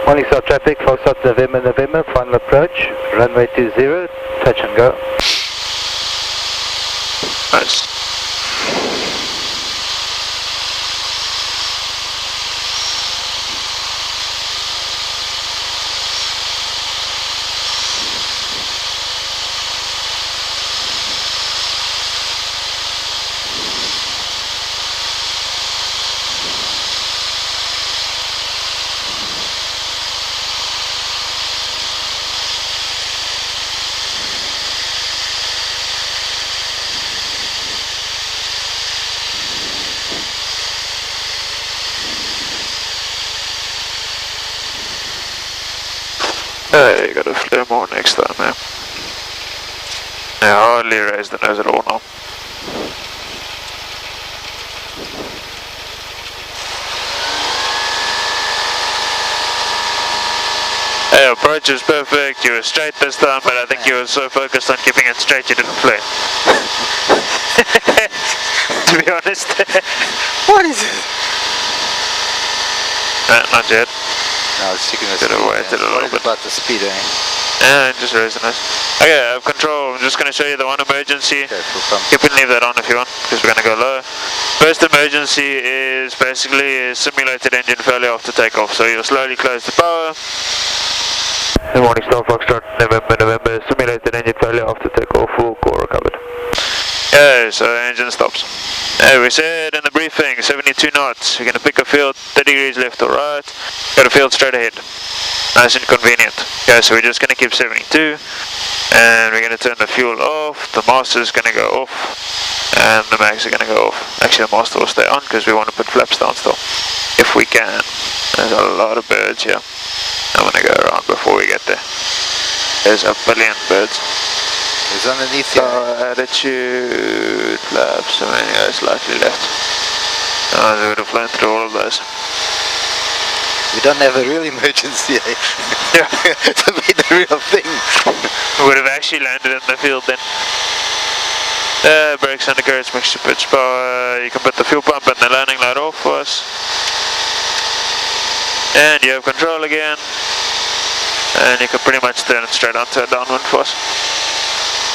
Morning Star traffic, Foxtrot November, November, final approach, runway 20, touch and go. Nice. You gotta flare more next time, man. Yeah, hardly raise the nose at all now. Hey, approach is perfect. You were straight this time, but I think you were so focused on keeping it straight you didn't flare. To be honest. What is it? Not yet. No, it's checking the Could have speed. waited a little bit. About the speed, eh? Yeah, just raise the nose. Okay, I have control. I'm just going to show you the one emergency. Okay, full pump. You can leave that on if you want, because we're going to go low. First emergency is basically a simulated engine failure after takeoff. So you'll slowly close the power. Good morning, Star Foxtrot, November, November. Simulated engine failure after takeoff, full core recovered. Okay, so engine stops. Hey, we said in the briefing, 72 knots. We're going to pick a field 30 degrees left or right. Got a field straight ahead. Nice and convenient. Okay, so we're just going to keep 72. And we're going to turn the fuel off. The master is going to go off. And the mags are going to go off. Actually, the master will stay on because we want to put flaps down still. If we can. There's a lot of birds here. I'm going to go around before we get there. There's a billion birds. It's underneath here. Attitude, flaps, I mean, yeah, slightly left. They would have flown through all of those. We don't have a real emergency, eh? Yeah. To be the real thing. We would have actually landed in the field then. Brakes, undercarriage, mixture, pitch power. You can put the fuel pump and the landing light off for us. And you have control again. And you can pretty much turn it straight onto a downwind for us.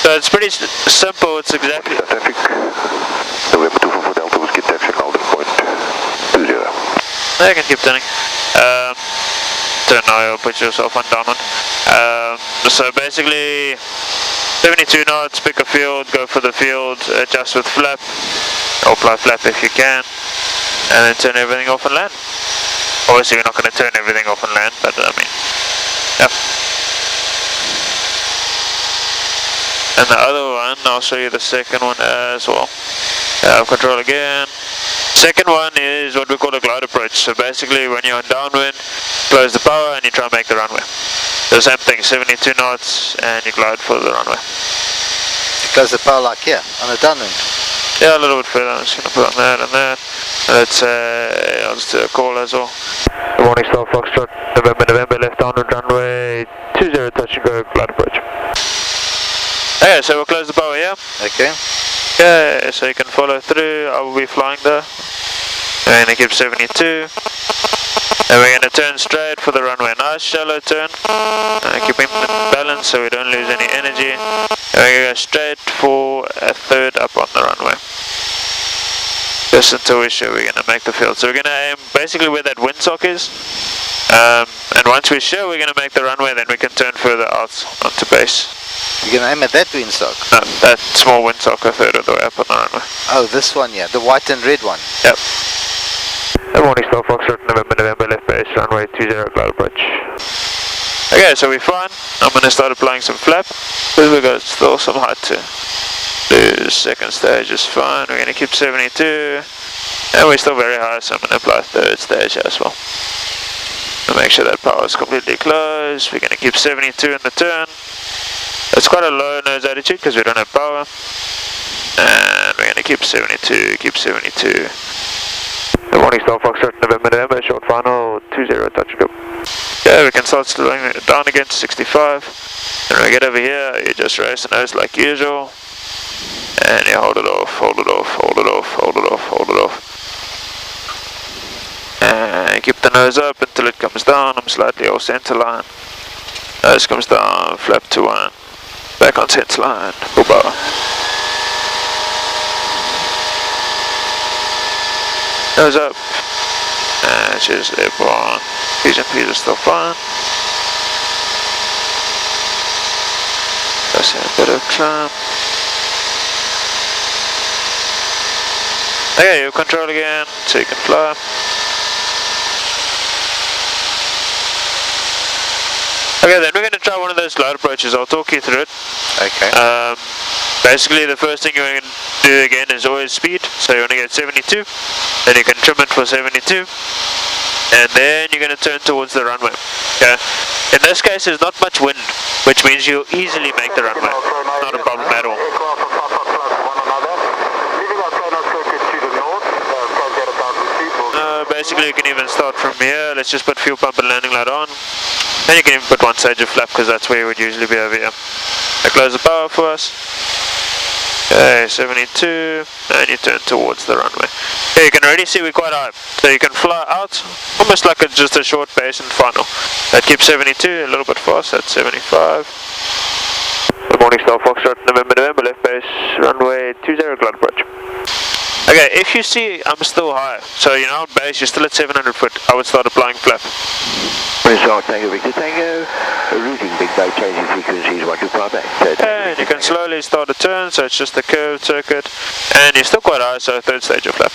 So it's pretty simple, it's exactly... Traffic, November 24 Delta was get taxi called point 20. I can keep turning. Turn now, you'll put yourself on downwind. So basically, 72 knots, pick a field, go for the field, adjust with flap, or apply flap if you can, and then turn everything off and land. Obviously we're not going to turn everything off and land, but I mean, yeah. And the other one, I'll show you the second one as well. Control again. Second one is what we call a glide approach. So basically when you're on downwind, close the power and you try and make the runway. The same thing, 72 knots and you glide for the runway. Close the power like here, on the downwind. Yeah, a little bit further. I'm just going to put on that and that. Let's I'll just do a call as well. Good morning, Star Foxtrot, November, November, left downwind runway 20, touch and go, glide approach. Okay, so we'll close the power here. Okay. Okay, so you can follow through. I will be flying there. We're going to keep 72. And we're going to turn straight for the runway. Nice shallow turn. Keeping the balance so we don't lose any energy. And we're going to go straight for a third up on the runway. Just until we're sure we're going to make the field. So we're going to aim basically where that windsock is. And once we're sure we're going to make the runway, then we can turn further out onto base. You're going to aim at that windsock? No, that small windsock a third of the way up on the runway. Oh, this one, yeah, the white and red one. Yep. Good morning, Star Foxtrot, November, November, left base, runway 20, glide approach. Okay, so we're fine. I'm going to start applying some flap, because we've got still some height to lose. Second stage is fine. We're going to keep 72, and we're still very high, so I'm going to apply third stage as well. To make sure that power is completely closed. We're going to keep 72 in the turn. It's quite a low nose attitude because we don't have power. And we're going to keep 72, keep 72. Good morning, Star Foxtrot, November, November, short final, 20, touch and go. Okay, we can start slowing it down again to 65. And when we get over here, you just raise the nose like usual. And you hold it off, hold it off, hold it off, hold it off, hold it off. And keep the nose up until it comes down. I'm slightly off center line. Nose comes down, flap to 1. Back on center line, full power. Nose up. And just airborne. P's and P's are still fine. That's a bit of climb. Okay, you control again, so you can fly. Okay, then we're going to try one of those glide approaches. I'll talk you through it. Okay. Basically, the first thing you're going to do again is always speed. So you want to get 72, then you can trim it for 72, and then you're going to turn towards the runway. Okay. In this case, there's not much wind, which means you'll easily make the runway. Not a problem at all. Basically, you can even start from here. Let's just put fuel pump and landing light on. And you can even put 1 stage of flap because that's where you would usually be over here. I close the power for us. Okay, 72, and you turn towards the runway. Okay, you can already see we're quite high. So you can fly out, almost like just a short base and final. That keeps 72, a little bit fast, that's 75. Good morning, Star Foxtrot, November, left base, runway 20, glide approach. Okay, if you see I'm still high, so you know on base you're still at 700 foot, I would start applying flap. Result, Tango Victor Tango, routing Big Bay, changing frequencies, 125 back. And you can slowly start a turn, so it's just a curved circuit, and you're still quite high, so 3rd stage of flap.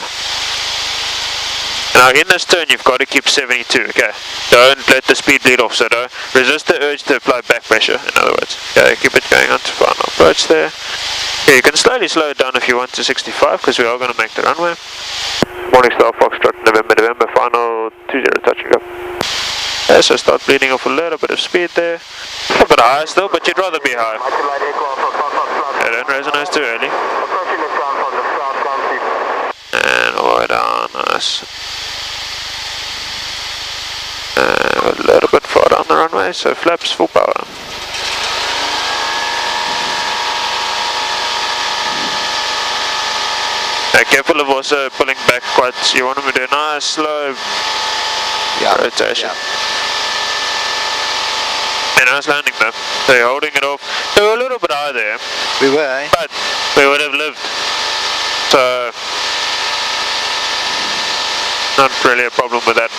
Now in this turn you've got to keep 72, okay? Don't let the speed lead off, so don't resist the urge to apply back pressure, in other words. Okay, keep it going on to final approach there. Okay, you can slowly slow it down if you want to 65, because we are going to make the runway. Morning Star Foxtrot, November, final 20, touch and go. Okay, so start bleeding off a little bit of speed there. A bit high still, but you'd rather be high. Okay, don't raise the nose too early. And all the way down, nice. And a little bit far down the runway, so flaps full power. Careful of also pulling back quite, you want them to do a nice slow rotation. And nice landing though, so you're holding it off. So we're a little bit high there. We were, eh? But we would have lived. So, not really a problem with that.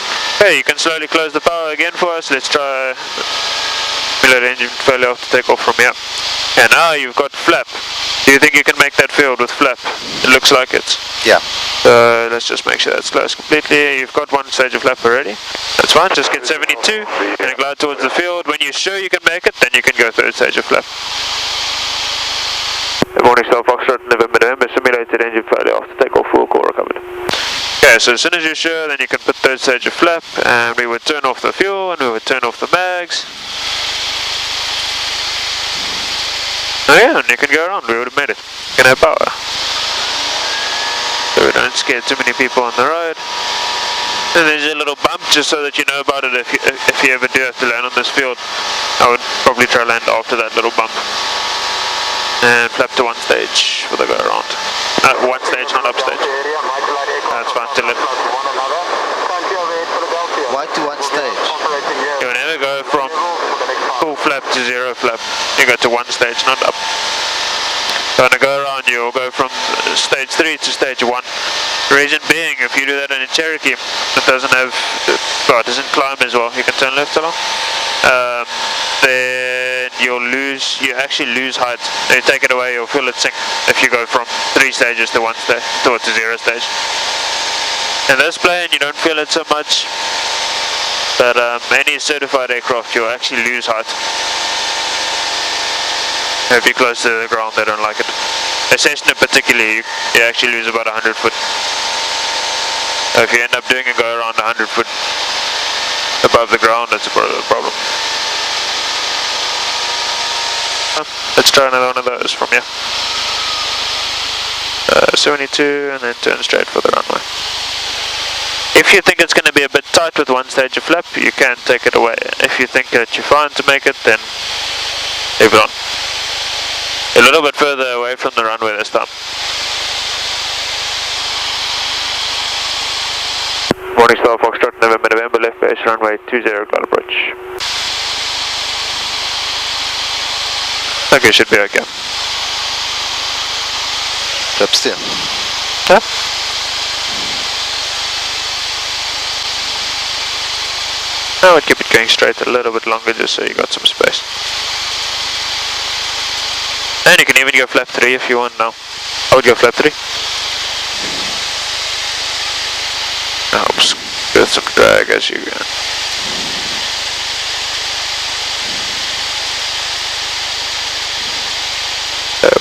Okay, you can slowly close the power again for us. Let's try simulated engine failure to take off from here. And now you've got flap. Do you think you can make that field with flap? It looks like it. Yeah. So let's just make sure that's closed completely. You've got 1 stage of flap already. That's fine, just get 72 and glide towards the field. When you're sure you can make it, then you can go 3rd stage of flap. Good morning, Star Foxtrot, November, simulated engine failure after takeoff, full core recovered. Okay, so as soon as you're sure, then you can put 3rd stage of flap, and we would turn off the fuel, and we would turn off the mags. Oh yeah, and you can go around, we would have made it. You can have power. So we don't scare too many people on the road. And there's a little bump, just so that you know about it if you ever do have to land on this field. I would probably try to land after that little bump. And flap to 1 stage for the go around. 1 stage, not upstage. That's fine, to lift. Why to 1 stage? You will never go from full flap to 0 flap. You go to 1 stage, not up. So when I go around, you'll go from stage 3 to stage 1. Reason being, if you do that in a Cherokee, it doesn't have, well, it doesn't climb as well. You can turn left along. Then you actually lose height. When you take it away, you'll feel it sink if you go from 3 stages to 1 stage, to 0 stage. In this plane, you don't feel it so much, but any certified aircraft, you'll actually lose height. If you're close to the ground, they don't like it. A Cessna particularly, you actually lose about 100 foot. So if you end up doing a go around 100 foot above the ground, that's a part of the problem. Let's try another one of those from here. 72 and then turn straight for the runway. If you think it's going to be a bit tight with 1 stage of flap, you can take it away. If you think that you're fine to make it, then leave it on. A little bit further away from the runway this time. Morning Star Foxtrot, November, left runway 20, cloud approach. Okay, should be okay. Drop still. Yeah. I would keep it going straight a little bit longer just so you got some space. And you can even go flap 3 if you want now. I would go flap 3. Helps with some drag as you go.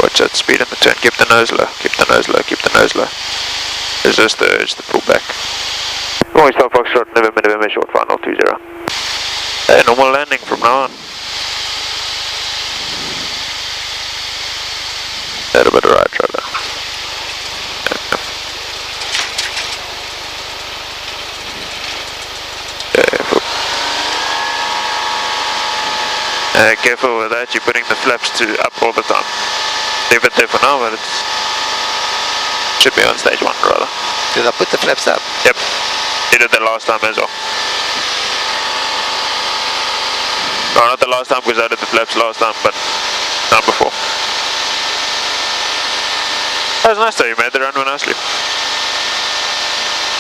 Watch that speed in the turn, keep the nose low, keep the nose low, keep the nose low. Resist the urge to pull back. Always stop Foxtrot, November, short final 20. Hey, normal landing from now on. A little bit of right rudder. Careful with that, you're putting the flaps up all the time. Leave it there for now, but it should be on stage 1 rather. Did I put the flaps up? Yep, you did that last time as well. No, not the last time because I did the flaps last time, but time before. That was nice though, you made the runway nicely.